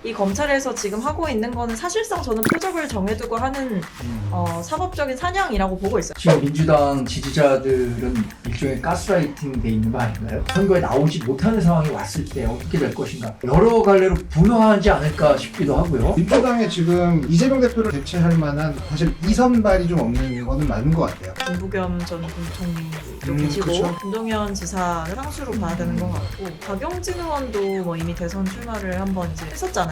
이 검찰에서 지금 하고 있는 거는 사실상 저는 표적을 정해두고 하는 사법적인 사냥이라고 보고 있어요. 지금 민주당 지지자들은 일종의 가스라이팅 돼 있는 거 아닌가요? 선거에 나오지 못하는 상황이 왔을 때 어떻게 될 것인가 여러 갈래로 분화하지 않을까 싶기도 하고요. 민주당에 지금 이재명 대표를 대체할 만한 사실 이선발이 좀 없는 거는 맞는 것 같아요. 김부겸 전 총리도 계시고 그쵸. 김동연 지사를 상수로 봐야 되는 것 같고 박용진 의원도 뭐 이미 대선 출마를 한번 이제 했었잖아요.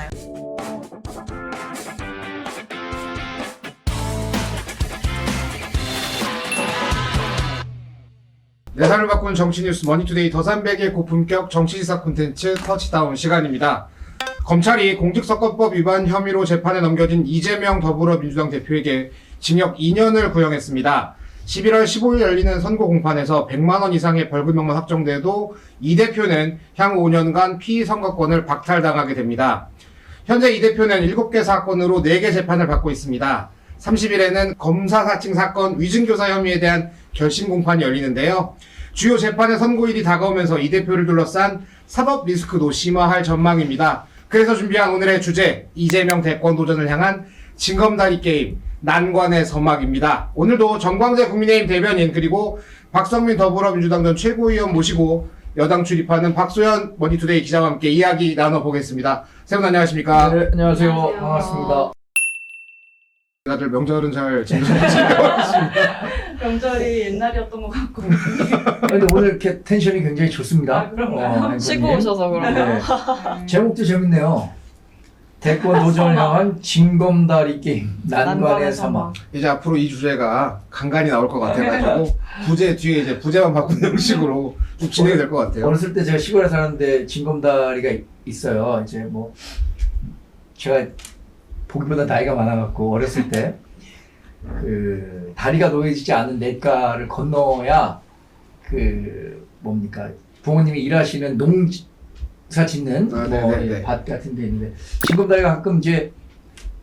내산을 바꾸는 정치뉴스 머니투데이 더산백의 고품격 정치지사 콘텐츠 터치다운 시간입니다. 검찰이 공직선거법 위반 혐의로 재판에 넘겨진 이재명 더불어민주당 대표에게 징역 2년을 구형했습니다. 11월 15일 열리는 선고 공판에서 100만 원 이상의 벌금형만 확정돼도 이 대표는 향후 5년간 피선거권을 박탈당하게 됩니다. 현재 이 대표는 7개 사건으로 4개 재판을 받고 있습니다. 30일에는 검사 사칭 사건 위증교사 혐의에 대한 결심 공판이 열리는데요. 주요 재판의 선고일이 다가오면서 이 대표를 둘러싼 사법 리스크도 심화할 전망입니다. 그래서 준비한 오늘의 주제, 이재명 대권 도전을 향한 징검다리 게임, 난관의 서막입니다. 오늘도 정광재 국민의힘 대변인 그리고 박성민 더불어민주당 전 최고위원 모시고 여당 출입하는 박소연 머니투데이 기자와 함께 이야기 나눠보겠습니다. 세 분 안녕하십니까? 네, 안녕하세요. 안녕하세요. 반갑습니다. 다들 명절은 잘 지내셨는지. 명절이 옛날이었던 것 같고. 근데 오늘 이렇게 텐션이 굉장히 좋습니다. 아, 그런가요? 쉬고 오셔서 그런가요? 네. 제목도 재밌네요. 대권 도전을 향한 징검다리 게임, 난관의 서막. 이제 앞으로 이 주제가 간간히 나올 것 같아가지고 부제 뒤에 이제 부제만 바꾸는 형식으로 좀 진행이 될 것 같아요. 어렸을 때 제가 시골에 사는데 징검다리가 있어요. 이제 뭐 제가 보기보다 나이가 많아갖고 어렸을 때 그 다리가 놓여지지 않은 냇가를 건너야 그 뭡니까 부모님이 일하시는 농사 짓는 네네네. 밭 같은 데 있는데 징검다리가 가끔 이제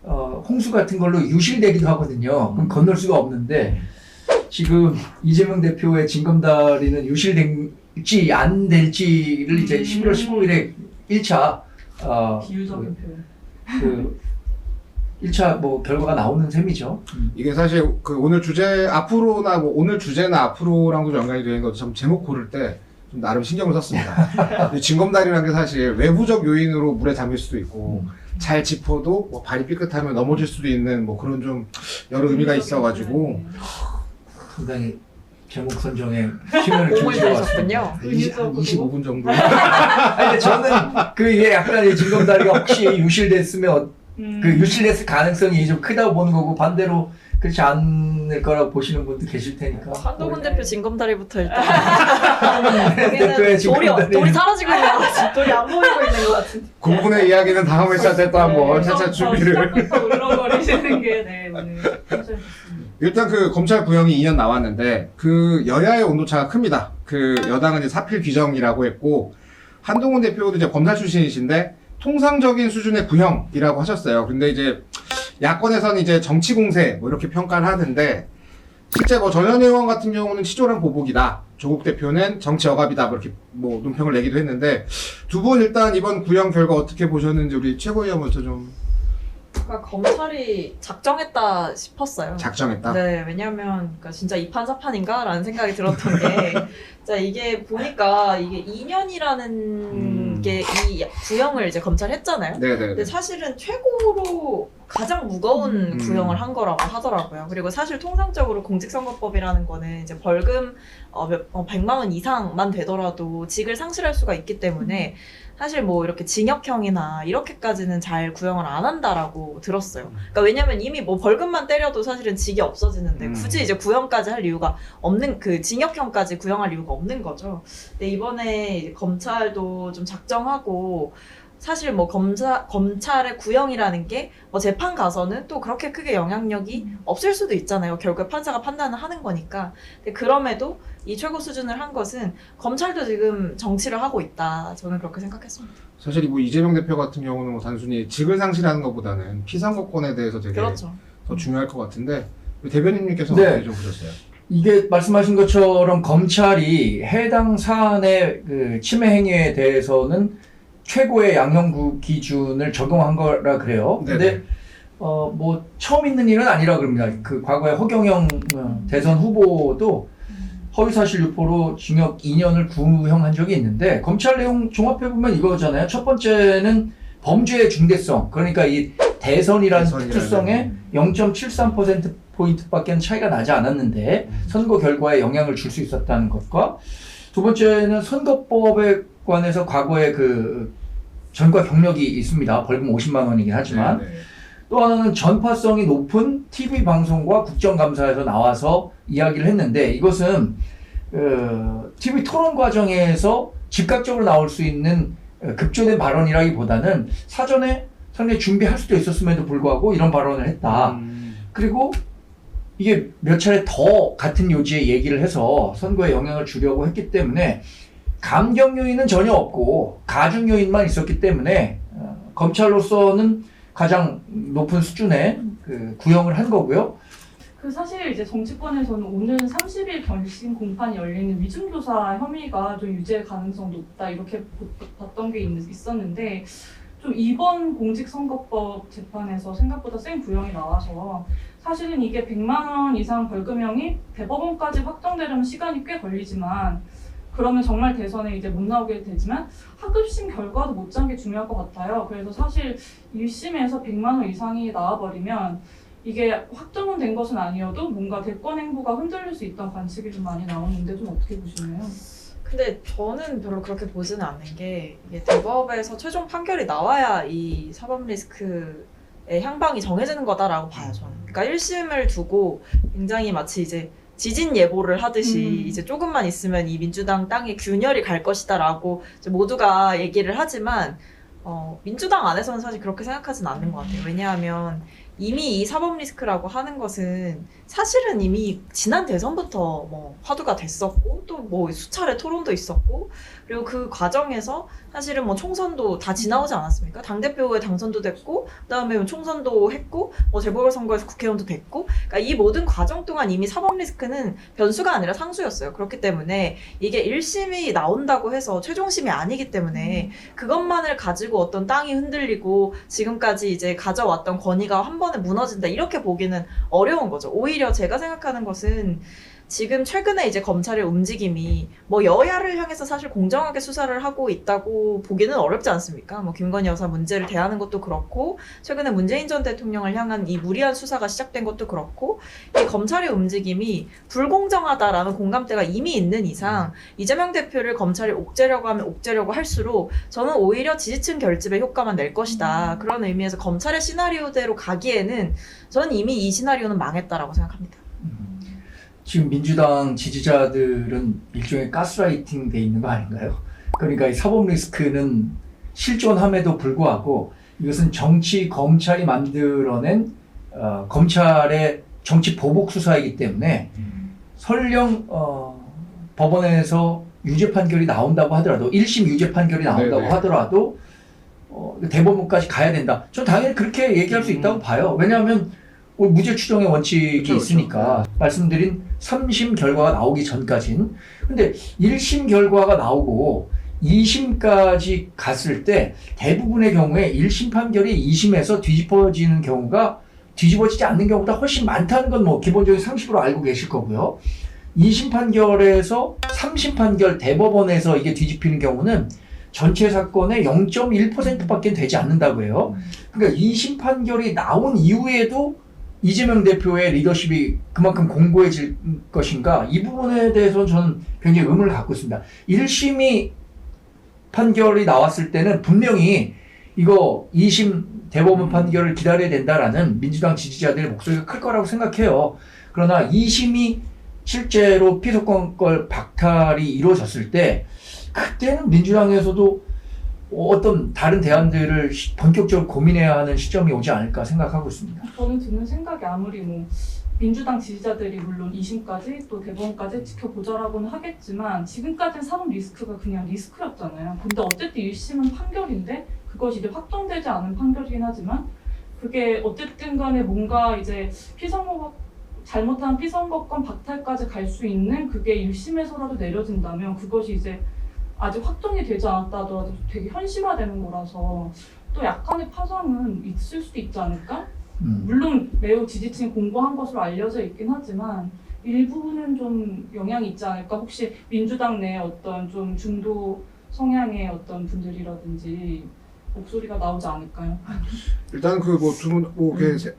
홍수 같은 걸로 유실되기도 하거든요. 그럼 건널 수가 없는데 지금 이재명 대표의 징검다리는 유실될지 안 될지를 이제 11월 15일에 1차 비유적인 표현. 그 1차 뭐 결과가 나오는 셈이죠. 이게 사실 그 오늘 주제 앞으로나 뭐 오늘 주제나 앞으로랑도 연관이 되는 것도 참 제목 고를 때 좀 나름 신경을 썼습니다. 이 징검다리라는 게 사실 외부적 요인으로 물에 잠길 수도 있고 잘 짚어도 뭐 발이 삐끗하면 넘어질 수도 있는 뭐 그런 좀 여러 의미가 있어가지고 상당히 제목 선정에 힘을 공을 주신 것 같습니다. 들이셨군요. 25분 정도. 아니 근데 저는 그 이게 약간 이 징검다리가 혹시 유실됐으면 그 유실됐을 가능성이 좀 크다고 보는 거고 반대로 그렇지 않을 거라고 보시는 분도 계실 테니까. 한동훈 대표 징검다리부터 일단 대표의 징검다리. 돌이 사라지고 있는 것 같아. 돌이 안 보이고 있는 것 같은데. 그 부분의 이야기는 다음 회차 때 또 한번 차차 준비를. 시작부터 울렁거리시는 게 네, 오늘 괜찮습니다. 일단 그 검찰 구형이 2년 나왔는데 그 여야의 온도차가 큽니다. 그 여당은 이제 사필 규정이라고 했고 한동훈 대표도 이제 검사 출신이신데 통상적인 수준의 구형이라고 하셨어요. 근데 이제 야권에서는 이제 정치 공세 뭐 이렇게 평가를 하는데 실제 뭐 전현 의원 같은 경우는 치졸한 보복이다. 조국 대표는 정치 억압이다. 뭐 이렇게 뭐 논평을 내기도 했는데 두 분 일단 이번 구형 결과 어떻게 보셨는지 우리 최고위원 먼저 좀 그러니까 검찰이 작정했다 싶었어요. 작정했다. 네, 왜냐면 그러니까 진짜 이판사판인가라는 생각이 들었던 게, 자 이게 보니까 이게 2년이라는 게 이 구형을 이제 검찰 했잖아요. 네네. 근데 사실은 최고로 가장 무거운 구형을 한 거라고 하더라고요. 그리고 사실 통상적으로 공직선거법이라는 거는 이제 벌금 100만 원 이상만 되더라도 직을 상실할 수가 있기 때문에 사실 뭐 이렇게 징역형이나 이렇게까지는 잘 구형을 안 한다라고 들었어요. 그러니까 왜냐면 이미 뭐 벌금만 때려도 사실은 직이 없어지는데 굳이 이제 구형까지 할 이유가 없는, 그 징역형까지 구형할 이유가 없는 거죠. 근데 이번에 이제 검찰도 좀 작정하고 사실 뭐 검찰의 구형이라는 게 뭐 재판 가서는 또 그렇게 크게 영향력이 없을 수도 있잖아요. 결국에 판사가 판단을 하는 거니까. 근데 그럼에도 이 최고 수준을 한 것은 검찰도 지금 정치를 하고 있다. 저는 그렇게 생각했습니다. 사실 뭐 이재명 대표 같은 경우는 뭐 단순히 직을 상실하는 것보다는 피선거권에 대해서 되게 그렇죠. 더 중요할 것 같은데 대변인님께서 네. 어떻게 좀 보셨어요? 이게 말씀하신 것처럼 검찰이 해당 사안의 그 침해 행위에 대해서는 최고의 양형 기준을 적용한 거라 그래요. 근데 뭐 처음 있는 일은 아니라 그럽니다. 그 과거에 허경영 대선 후보도 허위사실 유포로 징역 2년을 구형한 적이 있는데 검찰 내용 종합해 보면 이거잖아요. 첫 번째는 범죄의 중대성, 그러니까 이 대선이라는 특수성에 0.73% 포인트밖에 차이가 나지 않았는데 선거 결과에 영향을 줄 수 있었다는 것과, 두 번째는 선거법에 관해서 과거에 그 전과 경력이 있습니다. 벌금 50만 원이긴 하지만. 또 하나는 전파성이 높은 TV 방송과 국정감사에서 나와서 이야기를 했는데, 이것은 TV 토론 과정에서 즉각적으로 나올 수 있는 급조된 발언이라기보다는 사전에 상당히 준비할 수도 있었음에도 불구하고 이런 발언을 했다. 그리고 이게 몇 차례 더 같은 요지의 얘기를 해서 선거에 영향을 주려고 했기 때문에 감경 요인은 전혀 없고 가중 요인만 있었기 때문에 검찰로서는 가장 높은 수준의 그 구형을 한 거고요. 그 사실 이제 정치권에서는 오는 30일 결심 공판이 열리는 위중교사 혐의가 좀 유죄 가능성 높다 이렇게 봤던 게 있었는데, 좀 이번 공직선거법 재판에서 생각보다 센 구형이 나와서 사실은 이게 100만 원 이상 벌금형이 대법원까지 확정되려면 시간이 꽤 걸리지만, 그러면 정말 대선에 이제 못 나오게 되지만 하급심 결과도 못지않게 중요할 것 같아요. 그래서 사실 1심에서 100만 원 이상이 나와버리면 이게 확정은 된 것은 아니어도 뭔가 대권 행보가 흔들릴 수 있다는 관측이 좀 많이 나오는데 좀 어떻게 보시나요? 근데 저는 별로 그렇게 보지는 않는 게, 이게 대법에서 최종 판결이 나와야 이 사법 리스크의 향방이 정해지는 거다라고 봐요, 저는. 그러니까 1심을 두고 굉장히 마치 이제 지진 예보를 하듯이 이제 조금만 있으면 이 민주당 땅에 균열이 갈 것이다라고 이제 모두가 얘기를 하지만 민주당 안에서는 사실 그렇게 생각하진 않는 것 같아요. 왜냐하면 이미 이 사법 리스크라고 하는 것은 사실은 이미 지난 대선부터 뭐 화두가 됐었고, 또 뭐 수차례 토론도 있었고, 그리고 그 과정에서 사실은 뭐 총선도 다 지나오지 않았습니까? 당대표에 당선도 됐고, 그다음에 총선도 했고, 뭐 재보궐선거에서 국회의원도 됐고, 그러니까 이 모든 과정 동안 이미 사법 리스크는 변수가 아니라 상수였어요. 그렇기 때문에 이게 1심이 나온다고 해서 최종심이 아니기 때문에 그것만을 가지고 어떤 땅이 흔들리고 지금까지 이제 가져왔던 권위가 한 번에 무너진다 이렇게 보기는 어려운 거죠. 오히려 제가 생각하는 것은 지금 최근에 이제 검찰의 움직임이 뭐 여야를 향해서 사실 공정하게 수사를 하고 있다고 보기는 어렵지 않습니까? 뭐 김건희 여사 문제를 대하는 것도 그렇고, 최근에 문재인 전 대통령을 향한 이 무리한 수사가 시작된 것도 그렇고, 이 검찰의 움직임이 불공정하다라는 공감대가 이미 있는 이상 이재명 대표를 검찰이 옥죄려고 하면 옥죄려고 할수록 저는 오히려 지지층 결집의 효과만 낼 것이다. 그런 의미에서 검찰의 시나리오대로 가기에는 저는 이미 이 시나리오는 망했다라고 생각합니다. 지금 민주당 지지자들은 일종의 가스라이팅 돼 있는 거 아닌가요? 그러니까 이 사법 리스크는 실존함에도 불구하고 이것은 정치 검찰이 만들어낸 검찰의 정치 보복 수사이기 때문에 설령 법원에서 유죄 판결이 나온다고 하더라도 1심 유죄 판결이 나온다고 하더라도 대법원까지 가야 된다. 전 당연히 그렇게 얘기할 수 있다고 봐요. 왜냐하면 무죄 추정의 원칙이 있으니까. 말씀드린 3심 결과가 나오기 전까지는. 근데 1심 결과가 나오고 2심까지 갔을 때 대부분의 경우에 1심 판결이 2심에서 뒤집어지는 경우가 뒤집어지지 않는 경우보다 훨씬 많다는 건 뭐 기본적인 상식으로 알고 계실 거고요. 2심 판결에서 3심 판결 대법원에서 이게 뒤집히는 경우는 전체 사건의 0.1%밖에 되지 않는다고 해요. 그러니까 2심 판결이 나온 이후에도 이재명 대표의 리더십이 그만큼 공고해질 것인가, 이 부분에 대해서 저는 굉장히 의문을 갖고 있습니다. 1심이 판결이 나왔을 때는 분명히 이거 2심 대법원 판결을 기다려야 된다라는 민주당 지지자들의 목소리가 클 거라고 생각해요. 그러나 2심이 실제로 피소권권 박탈이 이루어졌을 때 그때는 민주당에서도 어떤 다른 대안들을 본격적으로 고민해야 하는 시점이 오지 않을까 생각하고 있습니다. 저는 드는 생각이 아무리 뭐 민주당 지지자들이 물론 2심까지 또 대법원까지 지켜보자라고는 하겠지만 지금까지는 사법 리스크가 그냥 리스크였잖아요. 근데 어쨌든 1심은 판결인데 그것이 이제 확정되지 않은 판결이긴 하지만 그게 어쨌든 간에 뭔가 이제 잘못한 피선거권 박탈까지 갈 수 있는 그게 1심에서라도 내려진다면 그것이 이제 아직 확정이 되지 않았다 하더라도 되게 현실화되는 거라서 또 약간의 파장은 있을 수도 있지 않을까? 물론 매우 지지층이 공고한 것으로 알려져 있긴 하지만 일부는 좀 영향이 있지 않을까? 혹시 민주당 내에 어떤 좀 중도 성향의 어떤 분들이라든지 목소리가 나오지 않을까요? 일단 그 뭐 두 분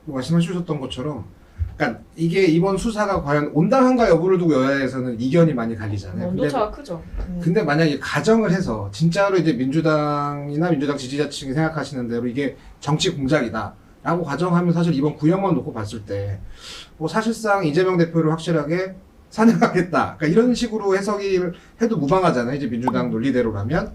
말씀하셨던 것처럼, 그러니까 이게 이번 수사가 과연 온당한가 여부를 두고 여야에서는 이견이 많이 갈리잖아요. 온도차가 크죠. 근데 만약에 가정을 해서 진짜로 이제 민주당이나 민주당 지지자층이 생각하시는 대로 이게 정치 공작이다라고 가정하면 사실 이번 구형만 놓고 봤을 때 뭐 사실상 이재명 대표를 확실하게 사냥하겠다. 그러니까 이런 식으로 해석이 해도 무방하잖아요. 이제 민주당 논리대로라면.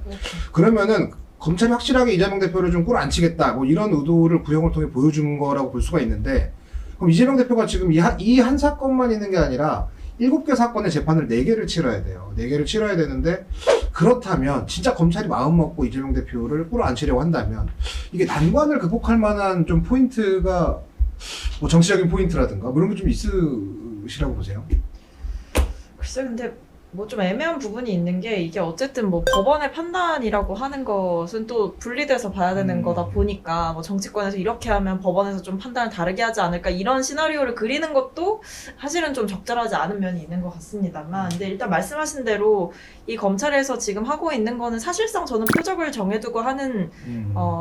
그러면은 검찰이 확실하게 이재명 대표를 좀 꿀 안 치겠다. 뭐 이런 의도를 구형을 통해 보여준 거라고 볼 수가 있는데, 그럼 이재명 대표가 지금 이 한 사건만 있는 게 아니라 7개 사건의 재판을 4개를 치러야 돼요. 4개를 치러야 되는데, 그렇다면 진짜 검찰이 마음 먹고 이재명 대표를 꿀 안 치려고 한다면 이게 난관을 극복할 만한 좀 포인트가 뭐 정치적인 포인트라든가 뭐 이런 게 좀 있으시라고 보세요? 글쎄 근데 뭐 좀 애매한 부분이 있는 게 이게 어쨌든 뭐 법원의 판단이라고 하는 것은 또 분리돼서 봐야 되는 거다 보니까 뭐 정치권에서 이렇게 하면 법원에서 좀 판단을 다르게 하지 않을까 이런 시나리오를 그리는 것도 사실은 좀 적절하지 않은 면이 있는 것 같습니다만, 근데 일단 말씀하신 대로 이 검찰에서 지금 하고 있는 거는 사실상 저는 표적을 정해두고 하는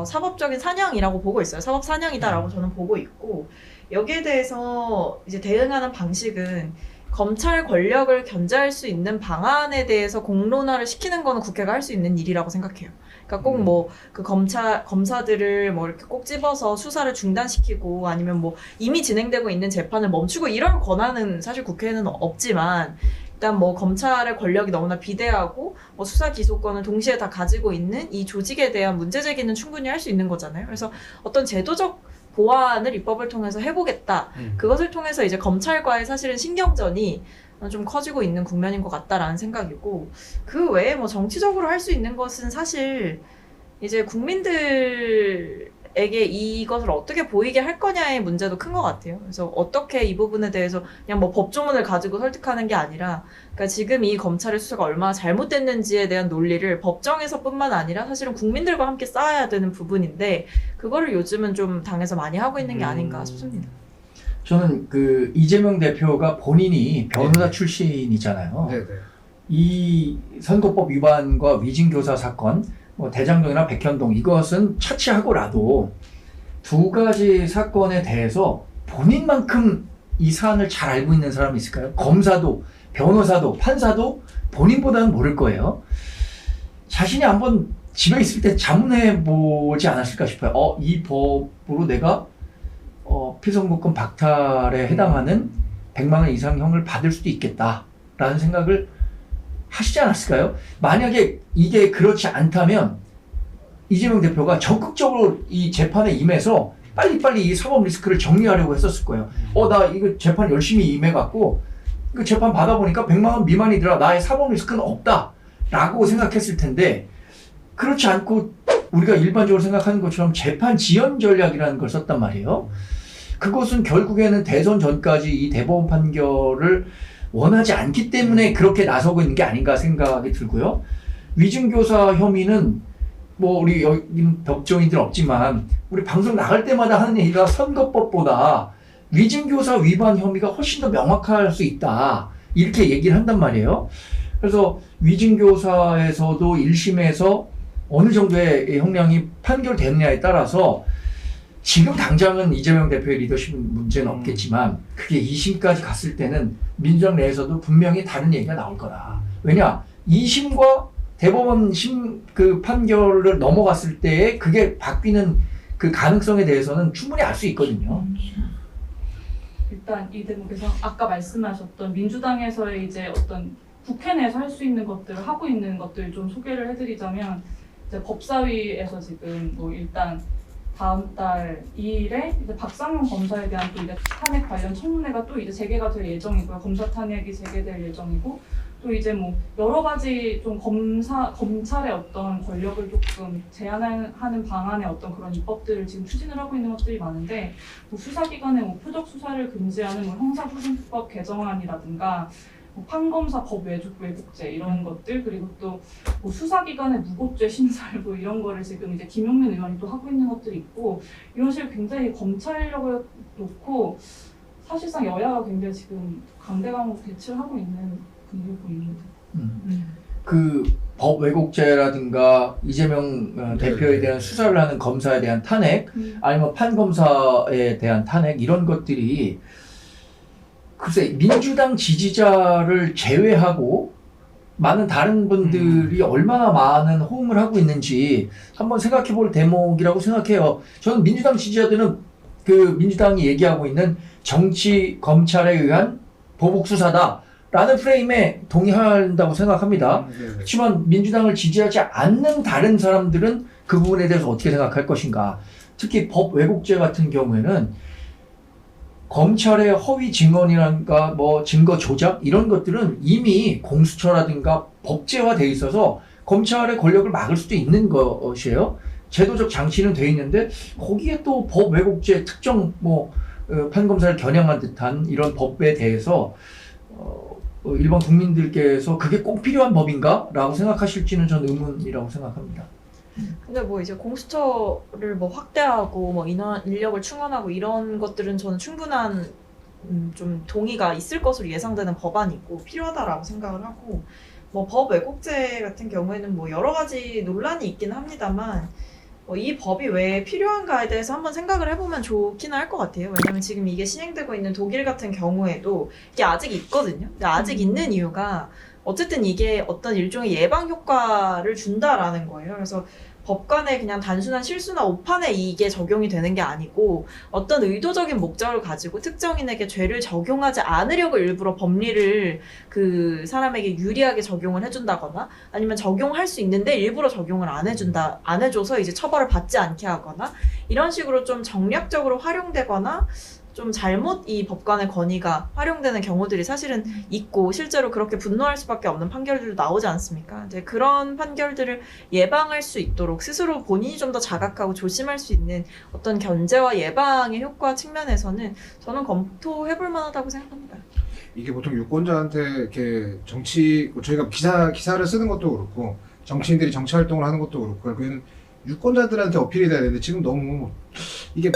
사법적인 사냥이라고 보고 있어요. 사법 사냥이다라고 저는 보고 있고, 여기에 대해서 이제 대응하는 방식은 검찰 권력을 견제할 수 있는 방안에 대해서 공론화를 시키는 거는 국회가 할 수 있는 일이라고 생각해요. 그러니까 꼭 뭐 그 검사들을 뭐 이렇게 꼭 집어서 수사를 중단시키고 아니면 뭐 이미 진행되고 있는 재판을 멈추고 이런 권한은 사실 국회에는 없지만, 일단 뭐 검찰의 권력이 너무나 비대하고 뭐 수사 기소권을 동시에 다 가지고 있는 이 조직에 대한 문제 제기는 충분히 할 수 있는 거잖아요. 그래서 어떤 제도적 보완을 입법을 통해서 해보겠다. 그것을 통해서 이제 검찰과의 사실은 신경전이 좀 커지고 있는 국면인 것 같다라는 생각이고, 그 외에 뭐 정치적으로 할 수 있는 것은 사실 이제 국민들에게 이것을 어떻게 보이게 할 거냐의 문제도 큰 것 같아요. 그래서 어떻게 이 부분에 대해서 그냥 뭐 법조문을 가지고 설득하는 게 아니라, 그러니까 지금 이 검찰의 수사가 얼마나 잘못됐는지에 대한 논리를 법정에서뿐만 아니라 사실은 국민들과 함께 쌓아야 되는 부분인데, 그거를 요즘은 좀 당에서 많이 하고 있는 게 아닌가 싶습니다. 저는 그 이재명 대표가 본인이 변호사 출신이잖아요. 네네. 이 선거법 위반과 위증교사 사건, 뭐 대장동이나 백현동 이것은 차치하고라도 두 가지 사건에 대해서 본인만큼 이 사안을 잘 알고 있는 사람이 있을까요? 검사도, 변호사도, 판사도 본인보다는 모를 거예요. 자신이 한번 집에 있을 때 자문해 보지 않았을까 싶어요. 이 법으로 내가 피선거권 박탈에 해당하는 100만 원 이상 형을 받을 수도 있겠다라는 생각을 하시지 않았을까요? 만약에 이게 그렇지 않다면 이재명 대표가 적극적으로 이 재판에 임해서 빨리빨리 이 사법 리스크를 정리하려고 했었을 거예요. 나 이거 재판 열심히 임해갖고 이거 재판 받아보니까 100만 원 미만이더라. 나의 사법 리스크는 없다. 라고 생각했을 텐데, 그렇지 않고 우리가 일반적으로 생각하는 것처럼 재판 지연 전략이라는 걸 썼단 말이에요. 그것은 결국에는 대선 전까지 이 대법원 판결을 원하지 않기 때문에 그렇게 나서고 있는 게 아닌가 생각이 들고요. 위증교사 혐의는 뭐 우리 여기 법조인들 없지만 우리 방송 나갈 때마다 하는 얘기가 선거법보다 위증교사 위반 혐의가 훨씬 더 명확할 수 있다. 이렇게 얘기를 한단 말이에요. 그래서 위증교사에서도 1심에서 어느 정도의 형량이 판결되느냐에 따라서 지금 당장은 이재명 대표의 리더십 문제는 없겠지만 그게 2심까지 갔을 때는 민주당 내에서도 분명히 다른 얘기가 나올 거다. 왜냐? 2심과 대법원 그 판결을 넘어갔을 때에 그게 바뀌는 그 가능성에 대해서는 충분히 알 수 있거든요. 일단 이 대목에서 아까 말씀하셨던 민주당에서의 이제 어떤 국회 내에서 할 수 있는 것들을 하고 있는 것들 좀 소개를 해드리자면, 이제 법사위에서 지금 뭐 일단 다음 달 2일에 이제 박상용 검사에 대한 또 이제 탄핵 관련 청문회가 또 이제 재개가 될 예정이고요. 검사 탄핵이 재개될 예정이고, 또 이제 뭐 여러 가지 좀 검찰의 어떤 권력을 조금 제한하는 방안의 어떤 그런 입법들을 지금 추진을 하고 있는 것들이 많은데, 뭐 수사기관의 뭐 표적 수사를 금지하는 뭐 형사소송법 개정안이라든가, 뭐 판검사 법 왜곡죄 이런 것들, 그리고 또 뭐 수사기관의 무고죄 신설 뭐 이런 거를 지금 이제 김용민 의원이 또 하고 있는 것들이 있고, 이런 식으로 굉장히 검찰력을 놓고 사실상 여야가 굉장히 지금 강대강으로 대치를 하고 있는 분위기 보입니다. 그 법 왜곡죄라든가 이재명 대표에 대한 수사를 하는 검사에 대한 탄핵, 아니면 판검사에 대한 탄핵, 이런 것들이 글쎄 민주당 지지자를 제외하고 많은 다른 분들이 얼마나 많은 호응을 하고 있는지 한번 생각해 볼 대목이라고 생각해요. 저는 민주당 지지자들은 그 민주당이 얘기하고 있는 정치 검찰에 의한 보복 수사다 라는 프레임에 동의한다고 생각합니다. 그렇지만 민주당을 지지하지 않는 다른 사람들은 그 부분에 대해서 어떻게 생각할 것인가. 특히 법 왜곡죄 같은 경우에는 검찰의 허위 증언이라든가 뭐 증거 조작 이런 것들은 이미 공수처라든가 법제화돼 있어서 검찰의 권력을 막을 수도 있는 것이에요. 제도적 장치는 돼 있는데 거기에 또 법 왜곡죄 특정 뭐 판검사를 겨냥한 듯한 이런 법에 대해서 일반 국민들께서 그게 꼭 필요한 법인가? 라고 생각하실지는 전 의문이라고 생각합니다. 근데 뭐 이제 공수처를 뭐 확대하고 뭐 인력을 충원하고 이런 것들은 저는 충분한 좀 동의가 있을 것으로 예상되는 법안이고 필요하다라고 생각을 하고, 뭐 법 왜곡죄 같은 경우에는 뭐 여러 가지 논란이 있긴 합니다만 이 법이 왜 필요한가에 대해서 한번 생각을 해보면 좋기는 할 것 같아요. 왜냐면 지금 이게 시행되고 있는 독일 같은 경우에도 이게 아직 있거든요. 근데 아직 있는 이유가 어쨌든 이게 어떤 일종의 예방 효과를 준다라는 거예요. 그래서 법관의 그냥 단순한 실수나 오판에 이게 적용이 되는 게 아니고 어떤 의도적인 목적을 가지고 특정인에게 죄를 적용하지 않으려고 일부러 법리를 그 사람에게 유리하게 적용을 해준다거나 아니면 적용할 수 있는데 일부러 적용을 안 해줘서 이제 처벌을 받지 않게 하거나 이런 식으로 좀 정략적으로 활용되거나 좀 잘못 이 법관의 권위가 활용되는 경우들이 사실은 있고 실제로 그렇게 분노할 수밖에 없는 판결들도 나오지 않습니까? 이제 그런 판결들을 예방할 수 있도록 스스로 본인이 좀 더 자각하고 조심할 수 있는 어떤 견제와 예방의 효과 측면에서는 저는 검토해볼 만하다고 생각합니다. 이게 보통 유권자한테 이렇게 저희가 기사를 쓰는 것도 그렇고 정치인들이 정치 활동을 하는 것도 그렇고 그는 유권자들한테 어필이 돼야 되는데 지금 너무 이게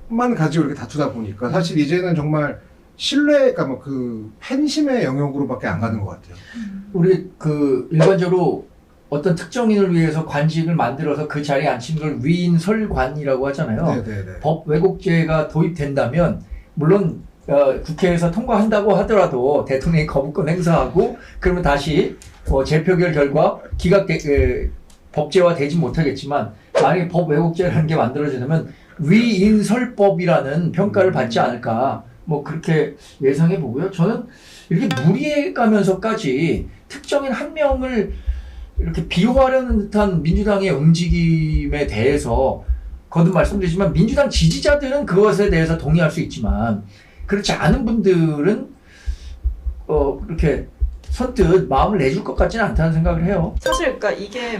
법만 가지고 이렇게 다투다 보니까 사실 이제는 정말 신뢰가 뭐 그 팬심의 영역으로밖에 안 가는 것 같아요. 우리 그 일반적으로 어떤 특정인을 위해서 관직을 만들어서 그 자리에 앉힌 걸 위인설관이라고 하잖아요. 네네네. 법 왜곡죄가 도입된다면 물론 국회에서 통과한다고 하더라도 대통령이 거부권 행사하고 그러면 다시 재표결 결과 법제화 되지 못하겠지만 만약에 법 왜곡죄라는 게 만들어지면 위인설법이라는 평가를 받지 않을까 뭐 그렇게 예상해 보고요. 저는 이렇게 무리해 가면서까지 특정인 한 명을 이렇게 비호하려는 듯한 민주당의 움직임에 대해서 거듭 말씀드리지만 민주당 지지자들은 그것에 대해서 동의할 수 있지만 그렇지 않은 분들은 그렇게 선뜻 마음을 내줄 것 같지는 않다는 생각을 해요. 사실 그러니까 이게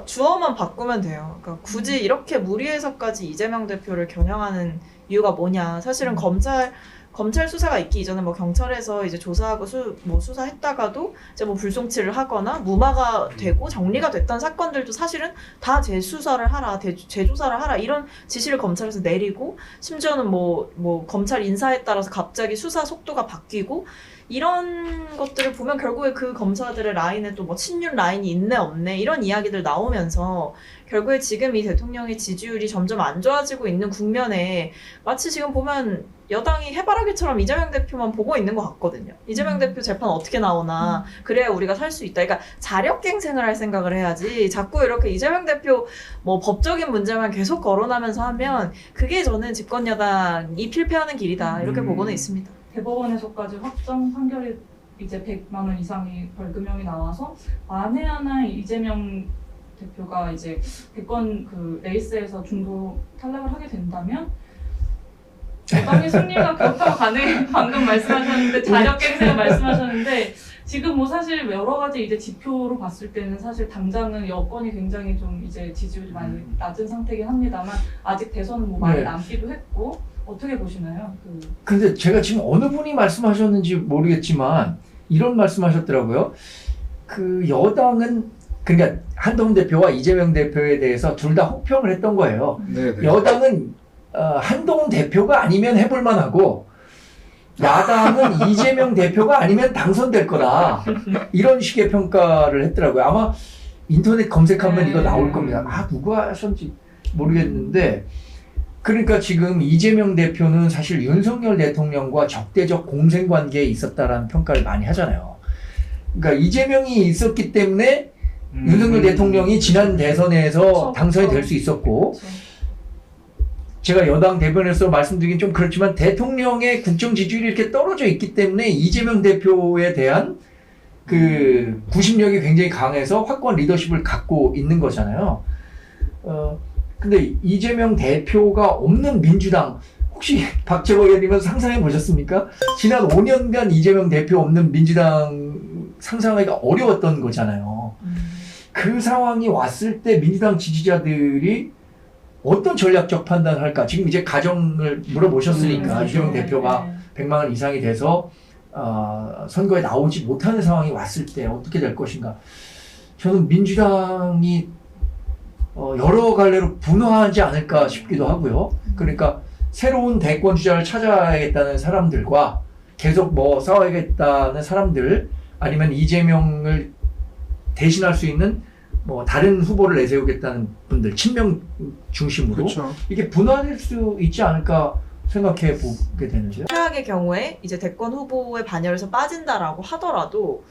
주어만 바꾸면 돼요. 그러니까 굳이 이렇게 무리해서까지 이재명 대표를 겨냥하는 이유가 뭐냐? 사실은 검찰 수사가 있기 이전에 뭐 경찰에서 이제 조사하고 수사했다가도 이제 뭐 불송치를 하거나 무마가 되고 정리가 됐던 사건들도 사실은 다 재수사를 하라, 재조사를 하라 이런 지시를 검찰에서 내리고 심지어는 뭐 검찰 인사에 따라서 갑자기 수사 속도가 바뀌고 이런 것들을 보면 결국에 그 검사들의 라인에 또 뭐 친윤 라인이 있네 없네 이런 이야기들 나오면서 결국에 지금 이 대통령의 지지율이 점점 안 좋아지고 있는 국면에 마치 지금 보면 여당이 해바라기처럼 이재명 대표만 보고 있는 것 같거든요. 이재명 대표 재판 어떻게 나오나 그래야 우리가 살 수 있다. 그러니까 자력갱생을 할 생각을 해야지 자꾸 이렇게 이재명 대표 뭐 법적인 문제만 계속 거론하면서 하면 그게 저는 집권여당이 필패하는 길이다 이렇게 보고는 있습니다. 대법원에서까지 확정 판결이 이제 100만 원 이상의 벌금형이 나와서 만에 하나 이재명 대표가 이제 대권 그 레이스에서 중도 탈락을 하게 된다면 여당의 승리가 그렇다고 가능. 방금 말씀하셨는데 자력갱생 말씀하셨는데 지금 뭐 사실 여러 가지 이제 지표로 봤을 때는 사실 당장은 여권이 굉장히 좀 이제 지지율이 많이 낮은 상태긴 합니다만 아직 대선은 뭐 많이 남기도 했고 어떻게 보시나요? 근데 제가 지금 어느 분이 말씀하셨는지 모르겠지만 이런 말씀하셨더라고요. 그 여당은 그러니까 한동훈 대표와 이재명 대표에 대해서 둘 다 혹평을 했던 거예요. 네네. 여당은 한동훈 대표가 아니면 해볼 만하고 야당은 이재명 대표가 아니면 당선될 거다. 이런 식의 평가를 했더라고요. 아마 인터넷 검색하면 이거 나올 겁니다. 누가 하셨는지 모르겠는데 그러니까 지금 이재명 대표는 사실 윤석열 대통령과 적대적 공생관계에 있었다라는 평가를 많이 하잖아요. 그러니까 이재명이 있었기 때문에 윤석열 대통령이 지난 대선에서 그렇죠. 당선이 될 수 있었고 그렇죠. 제가 여당 대변에서 말씀드리긴 좀 그렇지만 대통령의 국정 지지율이 이렇게 떨어져 있기 때문에 이재명 대표에 대한 그 구심력이 굉장히 강해서 확고한 리더십을 갖고 있는 거잖아요. 근데 이재명 대표가 없는 민주당 혹시 박재거 의원님은 상상해 보셨습니까? 지난 5년간 이재명 대표 없는 민주당 상상하기가 어려웠던 거잖아요. 그 상황이 왔을 때 민주당 지지자들이 어떤 전략적 판단을 할까? 지금 이제 가정을 물어보셨으니까 이재명 대표가 100만 원 이상이 돼서 선거에 나오지 못하는 상황이 왔을 때 어떻게 될 것인가? 저는 민주당이 여러 갈래로 분화하지 않을까 싶기도 하고요. 그러니까 새로운 대권 주자를 찾아야겠다는 사람들과 계속 뭐 싸워야겠다는 사람들 아니면 이재명을 대신할 수 있는 뭐 다른 후보를 내세우겠다는 분들 친명 중심으로 그렇죠. 이게 분화될 수 있지 않을까 생각해 보게 되는데요. 최악의 경우에 이제 대권 후보의 반열에서 빠진다라고 하더라도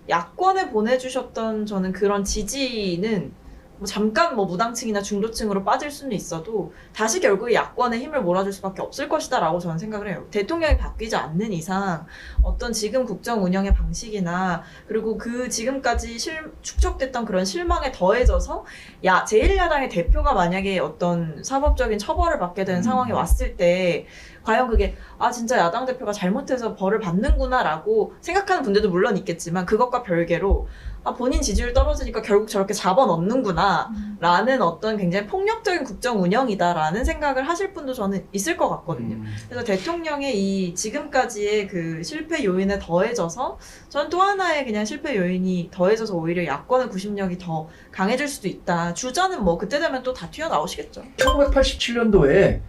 야권에 보내주셨던 저는 그런 지지는 뭐 잠깐 뭐 무당층이나 중도층으로 빠질 수는 있어도 다시 결국에 야권에 힘을 몰아줄 수밖에 없을 것이다라고 저는 생각을 해요. 대통령이 바뀌지 않는 이상 어떤 지금 국정 운영의 방식이나 그리고 그 지금까지 축적됐던 그런 실망에 더해져서 제1야당의 대표가 만약에 어떤 사법적인 처벌을 받게 되는 상황이 왔을 때 과연 그게 진짜 야당 대표가 잘못해서 벌을 받는구나라고 생각하는 분들도 물론 있겠지만 그것과 별개로 본인 지지율 떨어지니까 결국 저렇게 잡아넣는구나 라는 어떤 굉장히 폭력적인 국정 운영이다라는 생각을 하실 분도 저는 있을 것 같거든요. 그래서 대통령의 이 지금까지의 그 실패 요인에 더해져서 저는 또 하나의 그냥 실패 요인이 더해져서 오히려 야권의 구심력이 더 강해질 수도 있다. 주자는 뭐 그때 되면 또 다 튀어나오시겠죠. 1987년도에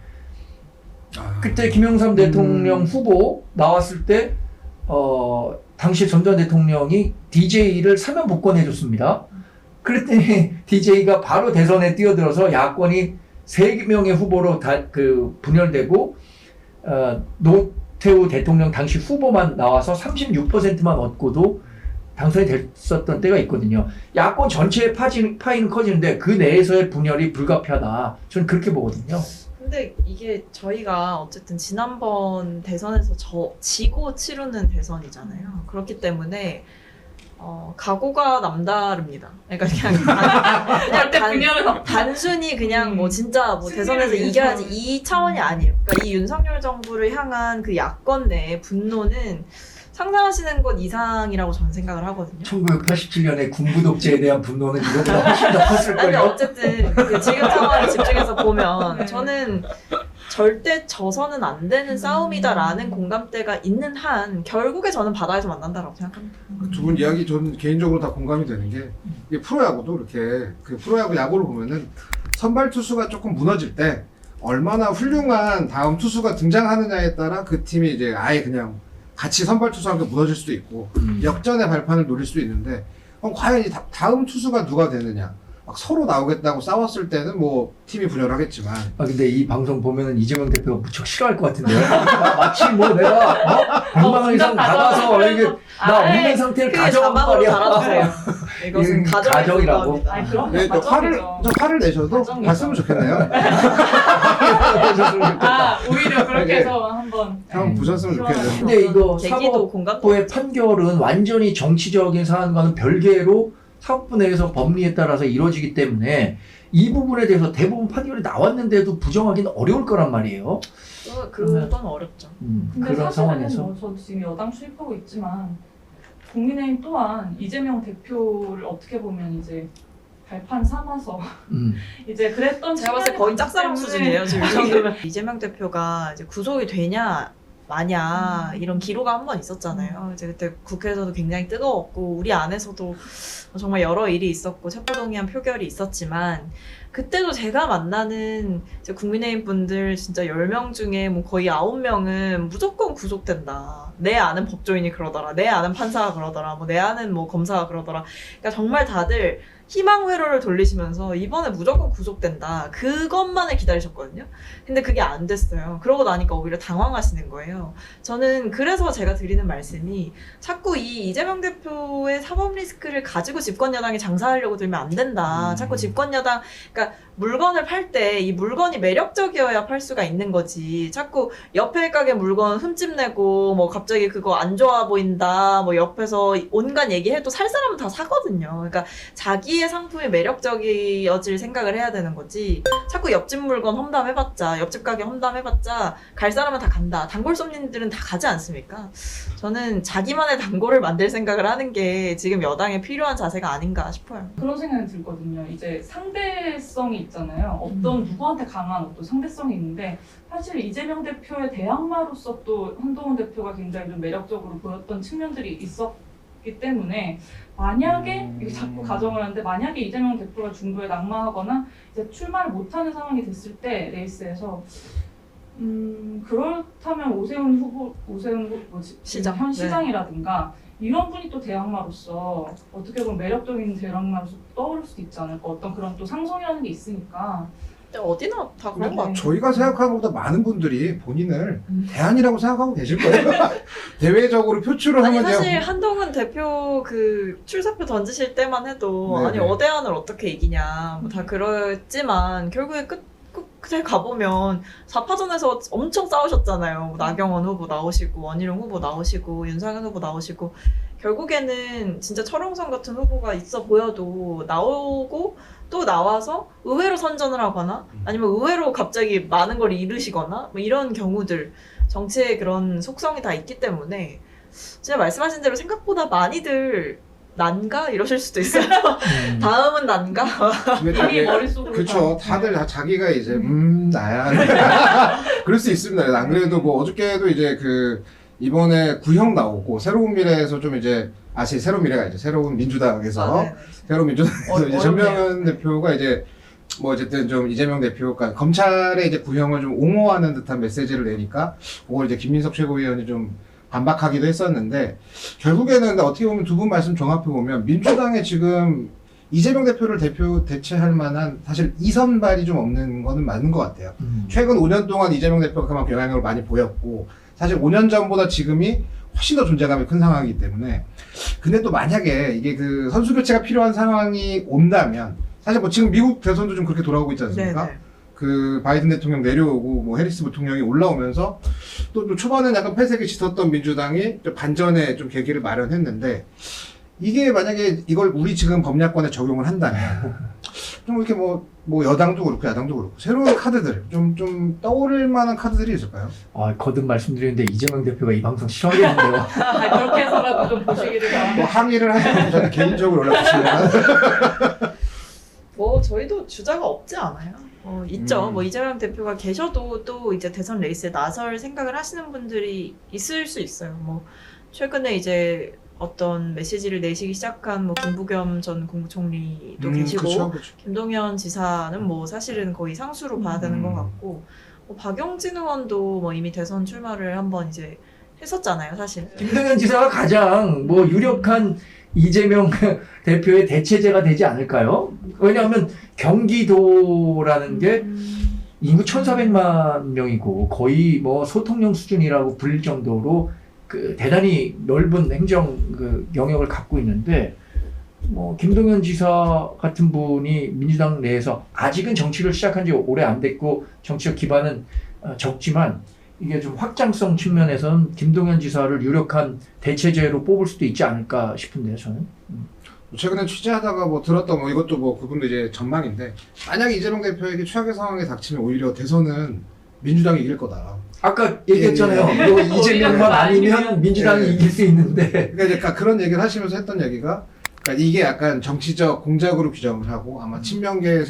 그때 김영삼 대통령 후보 나왔을 때 당시 전 대통령이 DJ를 사면 복권해줬습니다. 그랬더니 DJ가 바로 대선에 뛰어들어서 야권이 3명의 후보로 분열되고 노태우 대통령 당시 후보만 나와서 36%만 얻고도 당선이 됐었던 때가 있거든요. 야권 전체의 파이는 커지는데 그 내에서의 분열이 불가피하다. 저는 그렇게 보거든요. 근데 이게 저희가 어쨌든 지난번 대선에서 지고 치르는 대선이잖아요. 그렇기 때문에 각오가 남다릅니다. 그러니까 그냥 단순히 그냥 뭐 진짜 뭐 대선에서 이겨야지 이 차원이 아니에요. 그러니까 이 윤석열 정부를 향한 그 야권 내의 분노는 상상하시는 것 이상이라고 저는 생각을 하거든요. 1987년에 군부 독재에 대한 분노는 이거보다 훨씬 더 컸을 근데 거예요. 어쨌든 그 지금 상황에 집중해서 보면 저는 절대 져서는 안 되는 싸움이다라는 공감대가 있는 한 결국에 저는 바다에서 만난다라고 생각합니다. 두 분 이야기 저는 개인적으로 다 공감이 되는 게 이게 프로야구도 이렇게 그 프로야구 야구를 보면은 선발 투수가 조금 무너질 때 얼마나 훌륭한 다음 투수가 등장하느냐에 따라 그 팀이 이제 아예 그냥 같이 선발 투수와 함께 무너질 수도 있고 역전의 발판을 노릴 수도 있는데 그럼 과연 이 다음 투수가 누가 되느냐 막 서로 나오겠다고 싸웠을 때는 뭐 팀이 분열하겠지만 근데 이 방송 보면은 이재명 대표가 무척 싫어할 것 같은데요. 마치 뭐 내가 100만 원 이상 받아서 이게 나 없는 상태를 가져온 말이야. 이것은 가정이라고. 네, 화를 내셔도 봤으면 좋겠네요. 오히려 그렇게 네. 해서 한번 한번 보셨으면 좋겠네요. 근데 이거 계기도 공감도 사법부의 판결은 완전히 정치적인 사안과는 별개로 사법부 내에서 법리에 따라서 이루어지기 때문에 이 부분에 대해서 대부분 판결이 나왔는데도 부정하기는 어려울 거란 말이에요. 그건 어렵죠. 근데 그런 사실은 상황에서 뭐 저도 지금 여당 출입하고 있지만 국민의힘 또한 이재명 대표를 어떻게 보면 이제 발판 삼아서 이제 그랬던 제가 봤을 때 거의 짝사랑 수준이에요 지금 이 정도면. 이재명 대표가 이제 구속이 되냐 마냐 이런 기로가 한 번 있었잖아요. 이제 그때 국회에서도 굉장히 뜨거웠고 우리 안에서도 정말 여러 일이 있었고 체포동의안 표결이 있었지만 그때도 제가 만나는 이제 국민의힘 분들 진짜 10명 중에 뭐 거의 9명은 무조건 구속된다. 내 아는 법조인이 그러더라. 내 아는 판사가 그러더라. 뭐 내 아는 뭐 검사가 그러더라. 그러니까 정말 다들 희망 회로를 돌리시면서 이번에 무조건 구속된다. 그것만을 기다리셨거든요. 근데 그게 안 됐어요. 그러고 나니까 오히려 당황하시는 거예요. 저는 그래서 제가 드리는 말씀이 자꾸 이 이재명 대표의 사법 리스크를 가지고 집권 여당이 장사하려고 들면 안 된다. 자꾸 집권 여당 그러니까 물건을 팔 때 이 물건이 매력적이어야 팔 수가 있는 거지. 자꾸 옆에 가게 물건 흠집 내고 뭐 갑자기 그거 안 좋아 보인다. 뭐 옆에서 온갖 얘기해도 살 사람은 다 사거든요. 그러니까 자기의 상품이 매력적이어질 생각을 해야 되는 거지. 자꾸 옆집 물건 험담해봤자 옆집 가게 험담해봤자 갈 사람은 다 간다. 단골 손님들은 다 가지 않습니까? 저는 자기만의 단골을 만들 생각을 하는 게 지금 여당에 필요한 자세가 아닌가 싶어요. 그런 생각이 들거든요. 이제 상대성이 있잖아요. 어떤 누구한테 강한 어떤 상대성이 있는데 사실 이재명 대표의 대항마로서 또 한동훈 대표가 굉장히 좀 매력적으로 보였던 측면들이 있었기 때문에 만약에 이게 자꾸 가정을 하는데 만약에 이재명 대표가 중도에 낙마하거나 이제 출마를 못하는 상황이 됐을 때 레이스에서 그렇다면 오세훈 시장. 현 시장이라든가 이런 분이 또 대항마로서 어떻게 보면 매력적인 대항마로서 떠오를 수도 있지 않을까. 어떤 그런 또 상성이라는 게 있으니까. 근데 어디나 다 그런 거 같아요. 저희가 생각하는 것보다 많은 분들이 본인을 대안이라고 생각하고 계실 거예요. 대외적으로 표출을 아니 하면 사실 그냥 한동훈 대표 그 출사표 던지실 때만 해도 네네. 아니 어대안을 어떻게 이기냐 뭐 다 그랬지만 결국에 끝에 가보면 4파전에서 엄청 싸우셨잖아요. 뭐 나경원 후보 나오시고 원희룡 후보 나오시고 윤상현 후보 나오시고 결국에는 진짜 철옹성 같은 후보가 있어 보여도 나오고 또 나와서 의외로 선전을 하거나 아니면 의외로 갑자기 많은 걸 잃으시거나 뭐 이런 경우들 정치의 그런 속성이 다 있기 때문에 진짜 말씀하신 대로 생각보다 많이들 난가? 이러실 수도 있어요. 다음은 난가? 이미 머릿속으로 그쵸. 다들 다 자기가 이제 나야 그럴 수 있습니다. 안 그래도 뭐 어저께도 이제 그 이번에 구형 나오고 새로운 미래에서 좀 이제 새로운 미래가 이제 새로운 민주당에서 새로운 민주당에서 이제 전명현 대표가 이제 뭐 어쨌든 좀 이재명 대표가 검찰의 이제 구형을 좀 옹호하는 듯한 메시지를 내니까 그걸 이제 김민석 최고위원이 좀 반박하기도 했었는데 결국에는 근데 어떻게 보면 두 분 말씀 종합해 보면 민주당에 지금 이재명 대표를 대체할 만한 사실 이선발이 좀 없는 거는 맞는 것 같아요. 최근 5년 동안 이재명 대표가 그만큼 영향력을 많이 보였고 사실 5년 전보다 지금이 훨씬 더 존재감이 큰 상황이기 때문에 근데 또 만약에 이게 그 선수 교체가 필요한 상황이 온다면 사실 뭐 지금 미국 대선도 좀 그렇게 돌아오고 있지 않습니까? 네네. 그 바이든 대통령 내려오고 뭐 해리스 부통령이 올라오면서 또 초반에는 약간 폐색이 짙었던 민주당이 좀 반전의 좀 계기를 마련했는데 이게 만약에 이걸 우리 지금 법야권에 적용을 한다면 좀 이렇게 뭐 여당도 그렇고 야당도 그렇고 새로운 카드들 좀 떠오를 만한 카드들이 있을까요? 거듭 말씀드리는데 이재명 대표가 이 방송 싫어하겠는데요. 그렇게 해서라도 좀 보시기를 뭐 바랍니다. 항의를 하시면 저는 개인적으로 연락주시면 뭐 저희도 주자가 없지 않아요. 있죠. 음. 뭐 이재명 대표가 계셔도 또 이제 대선 레이스에 나설 생각을 하시는 분들이 있을 수 있어요. 뭐 최근에 이제 어떤 메시지를 내시기 시작한 뭐 김부겸 전 국무총리도 계시고 그쵸. 김동연 지사는 뭐 사실은 거의 상수로 봐야 되는 것 같고 뭐 박용진 의원도 뭐 이미 대선 출마를 한번 이제 했었잖아요, 사실. 김동연 지사가 가장 뭐 유력한 이재명 대표의 대체제가 되지 않을까요? 왜냐하면 경기도라는 게 인구 1,400만 명이고 거의 뭐 소통령 수준이라고 불릴 정도로 그 대단히 넓은 행정 그 영역을 갖고 있는데 뭐 김동연 지사 같은 분이 민주당 내에서 아직은 정치를 시작한 지 오래 안 됐고 정치적 기반은 적지만 이게 좀 확장성 측면에서는 김동연 지사를 유력한 대체제로 뽑을 수도 있지 않을까 싶은데요, 저는. 최근에 취재하다가 뭐 들었던 뭐 이것도 뭐 그분도 이제 전망인데 만약에 이재명 대표에게 최악의 상황에 닥치면 오히려 대선은 민주당이 이길 거다. 아까 얘기했잖아요. 이재명만 아니면 민주당이 이길 수 있는데. 그러니까 이제 그런 얘기를 하시면서 했던 얘기가 그러니까 이게 약간 정치적 공작으로 규정을 하고 아마 친명계의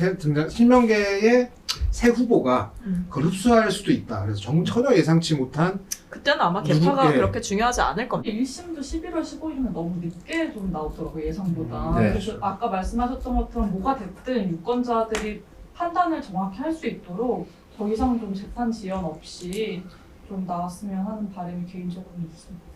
새 후보가 그걸 흡수할 수도 있다. 그래서 전혀 예상치 못한 그때는 아마 개파가 누구게? 그렇게 중요하지 않을 겁니다. 1심도 11월 15일이면 너무 늦게 좀 나오더라고요, 예상보다. 네. 그래서 아까 말씀하셨던 것처럼 뭐가 됐든 유권자들이 판단을 정확히 할 수 있도록 더 이상 좀 재판 지연 없이 좀 나왔으면 하는 바람이 개인적으로는 있습니다.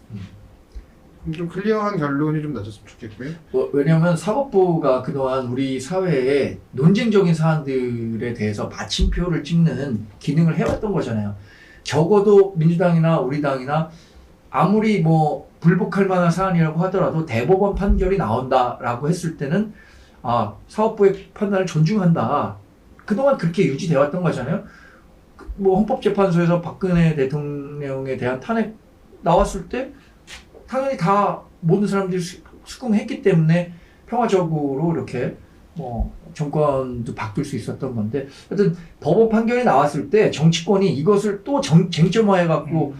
좀 클리어한 결론이 좀 나졌으면 좋겠고요. 왜냐하면 사법부가 그동안 우리 사회에 논쟁적인 사안들에 대해서 마침표를 찍는 기능을 해왔던 거잖아요. 적어도 민주당이나 우리 당이나 아무리 뭐 불복할 만한 사안이라고 하더라도 대법원 판결이 나온다라고 했을 때는 사법부의 판단을 존중한다. 그동안 그렇게 유지되어 왔던 거잖아요. 뭐 헌법재판소에서 박근혜 대통령에 대한 탄핵 나왔을 때 당연히 다 모든 사람들이 수긍했기 때문에 평화적으로 이렇게 뭐 정권도 바뀔 수 있었던 건데, 하여튼 법원 판결이 나왔을 때 정치권이 이것을 또 쟁점화해갖고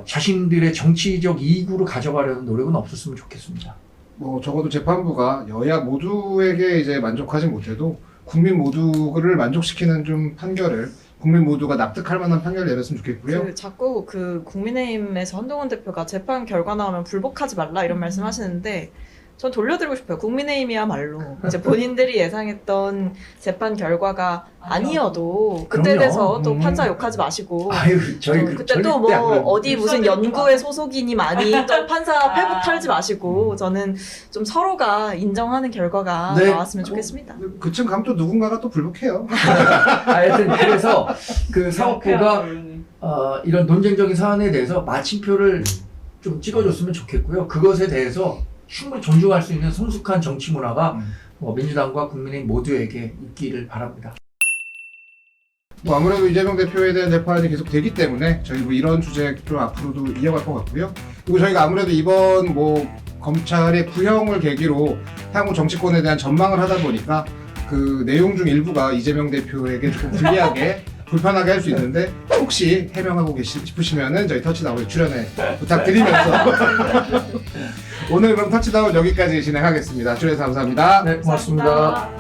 자신들의 정치적 이익으로 가져가려는 노력은 없었으면 좋겠습니다. 뭐 적어도 재판부가 여야 모두에게 이제 만족하지 못해도 국민 모두를 만족시키는 좀 판결을, 국민 모두가 납득할 만한 판결을 내렸으면 좋겠고요. 자꾸 그 국민의힘에서 한동훈 대표가 재판 결과 나오면 불복하지 말라 이런 말씀하시는데 전 돌려드리고 싶어요. 국민의힘이야말로 이제 본인들이 예상했던 재판 결과가 아니어도 그때 그럼요. 돼서 또 판사 욕하지 마시고 아유, 저희 그때 또 뭐 어디 무슨 연구의 소속이니 많이 또 판사 패고 털지 마시고 저는 좀 서로가 인정하는 결과가 네. 나왔으면 좋겠습니다. 그쯤 가면 또 누군가가 또 불복해요. 하여튼 그래서 그 사법부가 이런 논쟁적인 사안에 대해서 마침표를 좀 찍어줬으면 좋겠고요. 그것에 대해서 충분히 존중할 수 있는 성숙한 정치 문화가 민주당과 국민의힘 모두에게 있기를 바랍니다. 뭐 아무래도 이재명 대표에 대한 재판이 계속 되기 때문에 저희 뭐 이런 주제 좀 앞으로도 이어갈 것 같고요. 그리고 저희가 아무래도 이번 뭐 검찰의 구형을 계기로 향후 정치권에 대한 전망을 하다 보니까 그 내용 중 일부가 이재명 대표에게 조금 불리하게 불편하게 할 수 있는데 혹시 해명하고 싶으시면은 저희 터치다운에 출연해 부탁드리면서 오늘 그럼 터치다운 여기까지 진행하겠습니다. 출연해서 감사합니다. 네, 고맙습니다.